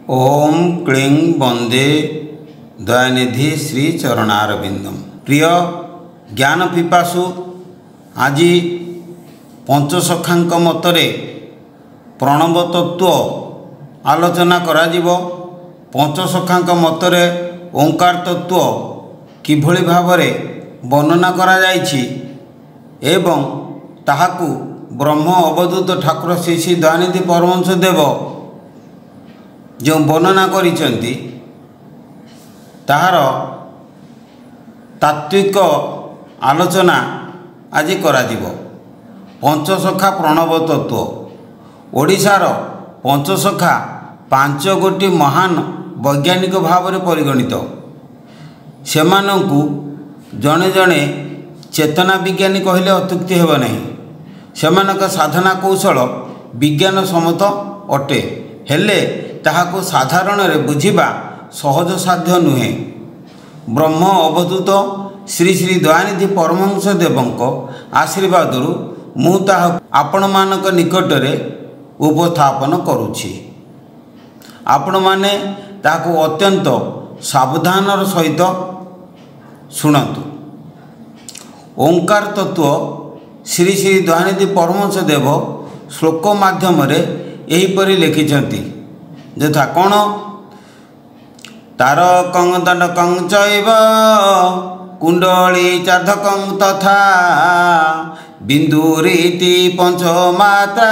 ओम क्लीं वंदे दयानिधि श्री चरणारविंदम। प्रिय ज्ञान पिपासु आज पंचसखांक मतरे प्रणव तत्व आलोचना कराजिबो। पंचसखांक मतरे ओंकार तत्व किभଳି भावरे वर्णना करा जायछि एवं ताहाकु ब्रह्म अवधूत ठाकुर श्री श्री दयानिधि परमहंस देव जो वर्णना करिसेंती ताहार तात्विक आलोचना आज कराजिबो। पंचसखा प्रणव तत्व ओडिशार पंचसखा 5 गोटी महान वैज्ञानिक भाव में परिगणित। सेमानंकु जणे जणे चेतना विज्ञानी कहले अत्युक्ति हेब नहीं। सेमानक साधना कौशल विज्ञान सम्मत अटे, हेले ताहाको साधारण रे बुझिबा सहज साध्य नुहे। ब्रह्म अवधूत श्री श्री दयानिधि परमहंस देवंक आशीर्वाद मु ताहा आपण मानक निकट रे उपस्थापन करुछि। आपण माने ताको अत्यंत सावधानर सहित शुणतु। ओंकार तत्व श्री श्री दयानिधि परमहंस देव श्लोक माध्यम रे एहीपरि लिखिछन्ति यथा कोण तारकं दण्डकं चैव कुंडली चार्धकं तथा बिंदुरीति पंचमात्रा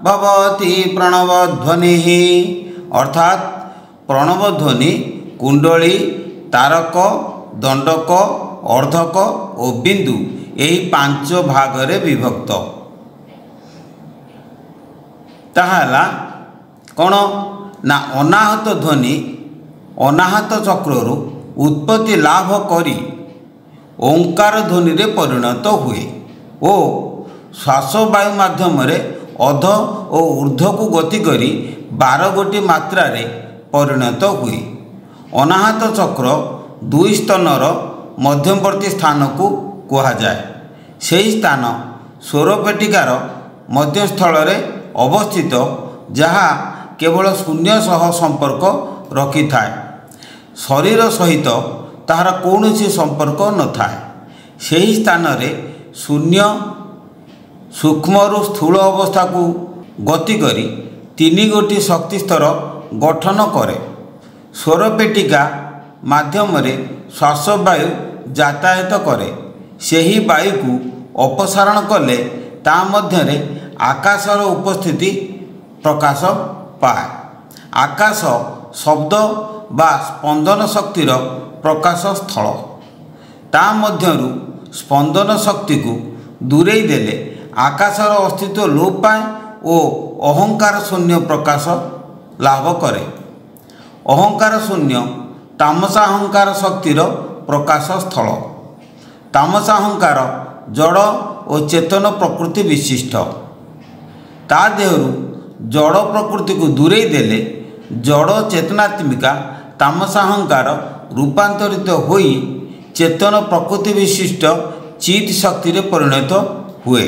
भवति प्रणवध्वनिः। अर्थात प्रणवध्वनि कुंडली तारक दंडक अर्धक और बिंदु यही 5 भाग रे विभक्त। ताहाला कौन ना अनाहत ध्वनि अनाहत चक्रु उत्पत्ति लाभ करी ओंकार ध्वनि रे परिणत हुए ओ श्वास वायु माध्यम रे अध और ऊर्ध्व को गति करी 12 गोटी मात्रा रे परिणत हुए। अनाहत चक्र 2 स्तनर मध्यवर्ती स्थान को कहा जाए। सही स्थान स्वरपेटिकार मध्यस्थल रे अवस्थित, जहाँ केवल शून्य सह संपर्क रखि थाए। शरीर सहित ताहार कौनसी संपर्क न थाए। सही स्थान रे शून्य सूक्ष्म स्थूल अवस्था को गति करी 3 गोटी शक्ति स्तर गठन करे। स्वरपेटिका माध्यम रे श्वास वायु यातायात करे। सही वायु को अपसारण कले ता मध्य रे आकाशर उपस्थिति प्रकाश पाए। आकाश शब्द बा स्पंदन शक्तिर प्रकाश स्थल। ता मध्यरु स्पंदन शक्ति को दूरेई देले आकाशर अस्तित्व लोप पाए और अहंकार शून्य प्रकाश लाभ करे। अहंकार शून्य तामसा अहंकार शक्तिर प्रकाश स्थल। तामसा अहंकार जड़ और चेतन प्रकृति विशिष्ट। ता देहरु जड़ प्रकृति को दूरेई देले जड़ चेतनात्मिका तामसा अहंकार रूपांतरित होई चेतन प्रकृति विशिष्ट चित शक्ति रे परिणत हुए।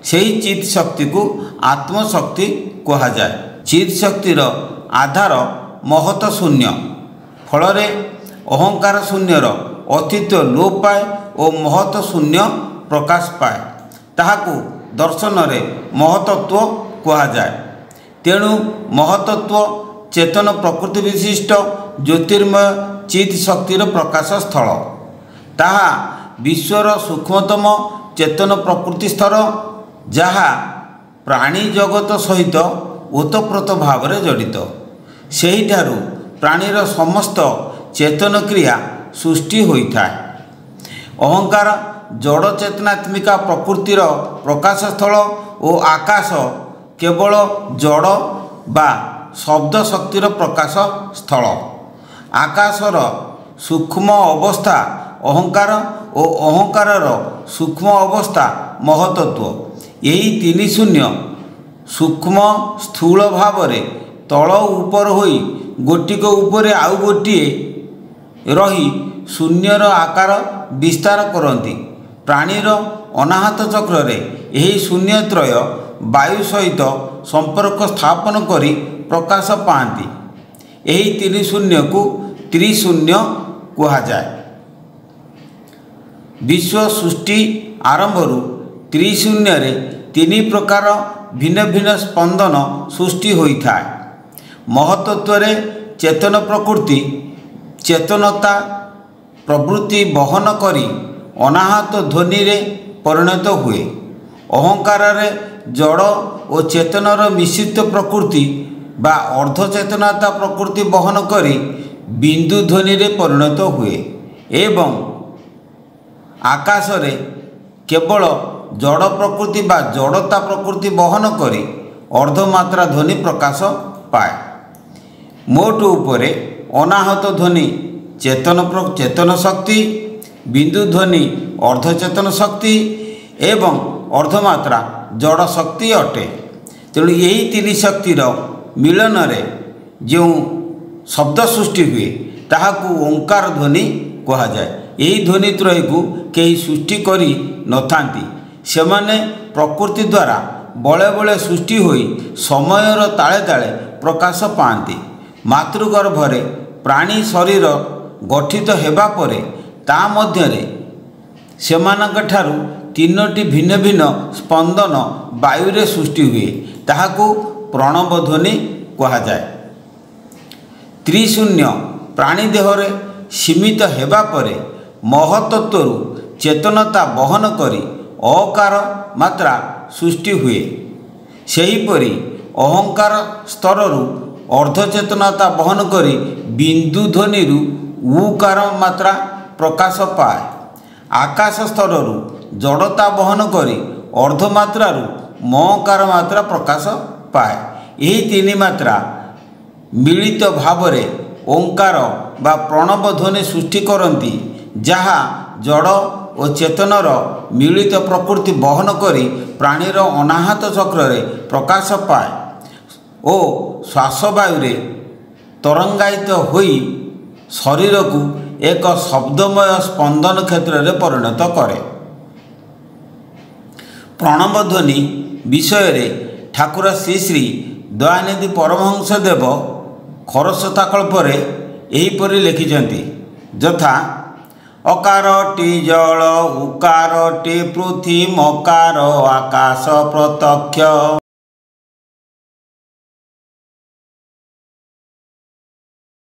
सही चित शक्ति को आत्मशक्ति कहा जाए। चित शक्तिर आधार महत शून्य। फलरे अहंकार शून्यर अस्तित्व लोप पाए और महत शून्य प्रकाश पाए। ताहाकु दर्शन रे महतत्व कहा जाए। तेणु महतत्व चेतन प्रकृति विशिष्ट ज्योतिर्मय चित शक्तिर प्रकाश स्थल। ताहा विश्वर सूक्ष्मतम चेतन प्रकृति स्तर, जहाँ प्राणी जगत सहित ओतप्रोत भाव में जड़ित। सही ठारू प्राणीर समस्त चेतन क्रिया सृष्टि होइथाए। अहंकार जड़ चेतनात्मिका प्रकृतिर प्रकाश स्थल और आकाश केवल जड़ बा शब्द शक्तिर प्रकाश स्थल। आकाशर सूक्ष्म अवस्था अहंकार और अहंकारर सूक्ष्म अवस्था महतत्व, यही 3 शून्य सूक्ष्म स्थूल भाव रे तल ऊपर होई गोटिक ऊपर आउ गोटिए रही शून्यर आकार विस्तार करती। प्राणीर अनाहत चक्र रे यही शून्यत्रय वायु सहित संपर्क स्थापन करी प्रकाश पाती। ଏହି ତିନି ଶୂନ୍ୟକୁ ତ୍ରିଶୂନ୍ୟ କୁହାଯାଏ। ବିଶ୍ୱ ସୃଷ୍ଟି ଆରମ୍ଭରୁ ତ୍ରିଶୂନ୍ୟରେ ତିନି ପ୍ରକାର ଭିନ୍ନ ଭିନ୍ନ ସ୍ପନ୍ଦନ ସୃଷ୍ଟି ହୋଇଥାଏ। ମହତ୍ତତ୍ୱରେ ଚେତନ ପ୍ରକୃତି ଚେତନତା ପ୍ରବୃତ୍ତି ବହନ କରି ଅନାହତ ଧ୍ୱନିରେ ପରିଣତ ହୁଏ। ଅହଙ୍କାରରେ ଜଡ଼ ଓ ଚେତନର ମିଶ୍ରିତ ପ୍ରକୃତି ବା ଅର୍ଦ୍ଧଚେତନତା ପ୍ରକୃତି ବହନ କରି ବିନ୍ଦୁ ଧ୍ୱନିରେ ପରିଣତ ହୁଏ ଏବଂ ଆକାଶରେ କେବଳ ଜଡ଼ ପ୍ରକୃତି ବା ଜଡ଼ତା ପ୍ରକୃତି ବହନ କରି ଅର୍ଦ୍ଧମାତ୍ରା ଧ୍ୱନି ପ୍ରକାଶ ପାଏ। ମୋଟ ଉପରେ ଅନାହତ ଧ୍ୱନି ଚେତନ ଶକ୍ତି, ବିନ୍ଦୁ ଧ୍ୱନି ଅର୍ଦ୍ଧଚେତନ ଶକ୍ତି ଏବଂ ଅର୍ଦ୍ଧମାତ୍ରା ଜଡ଼ ଶକ୍ତି ଅଟେ। ତେଣୁ ଏହି ତିନି ଶକ୍ତିର ମିଳନରେ ଯେଉଁ ଶବ୍ଦ ସୃଷ୍ଟି ହୁଏ ତାହାକୁ ଓଙ୍କାର ଧ୍ୱନି କୁହାଯାଏ। ଏହି ଧ୍ୱନିତ୍ରୟକୁ କେହି ସୃଷ୍ଟି କରି ନଥାନ୍ତି। ସେମାନେ ପ୍ରକୃତି ଦ୍ୱାରା ବଳେ ବଳେ ସୃଷ୍ଟି ହୋଇ ସମୟର ତାଳେ ତାଳେ ପ୍ରକାଶ ପାଆନ୍ତି। ମାତୃଗର୍ଭରେ ପ୍ରାଣୀ ଶରୀର ଗଠିତ ହେବା ପରେ ତା ମଧ୍ୟରେ ସେମାନଙ୍କଠାରୁ ତିନୋଟି ଭିନ୍ନ ଭିନ୍ନ ସ୍ପନ୍ଦନ ବାୟୁରେ ସୃଷ୍ଟି ହୁଏ। ତାହାକୁ ପ୍ରଣବ ଧ୍ୱନି କୁହାଯାଏ। ତ୍ରିଶୂନ୍ୟ ପ୍ରାଣୀ ଦେହରେ ସୀମିତ ହେବା ପରେ ମହତ୍ତତ୍ୱରୁ ଚେତନତା ବହନ କରି ଅକାର ମାତ୍ରା ସୃଷ୍ଟି ହୁଏ। ସେହିପରି ଅହଙ୍କାର ସ୍ତରରୁ ଅର୍ଦ୍ଧଚେତନତା ବହନ କରି ବିନ୍ଦୁ ଧ୍ୱନିରୁ ଉକାର ମାତ୍ରା ପ୍ରକାଶ ପାଏ। ଆକାଶ ସ୍ତରରୁ ଜଡ଼ତା ବହନ କରି ଅର୍ଦ୍ଧମାତ୍ରାରୁ ମକାର ମାତ୍ରା ପ୍ରକାଶ ପାଏ। ଏହି ତିନି ମାତ୍ରା ମିଳିତ ଭାବରେ ଓଙ୍କାର ବା ପ୍ରଣବ ଧ୍ୱନି ସୃଷ୍ଟି କରନ୍ତି, ଯାହା ଜଡ଼ ଓ ଚେତନର ମିଳିତ ପ୍ରକୃତି ବହନ କରି ପ୍ରାଣୀର ଅନାହତ ଚକ୍ରରେ ପ୍ରକାଶ ପାଏ ଓ ଶ୍ୱାସବାୟୁରେ ତରଙ୍ଗାୟିତ ହୋଇ ଶରୀରକୁ ଏକ ଶବ୍ଦମୟ ସ୍ପନ୍ଦନ କ୍ଷେତ୍ରରେ ପରିଣତ କରେ। ପ୍ରଣବ ଧ୍ୱନି ବିଷୟରେ ଠାକୁର ଶ୍ରୀ ଶ୍ରୀ ଦୟାନିଧି ପରମହଂସ ଦେବ ଖରସ୍ରୋତାକଳ୍ପରେ ଏହିପରି ଲେଖିଛନ୍ତି, ଯଥା ଅକାରଟି ଜଳ, ଉକାରଟି ପୃଥି, ମକାର ଆକାଶ ପ୍ରତ୍ୟକ୍ଷ।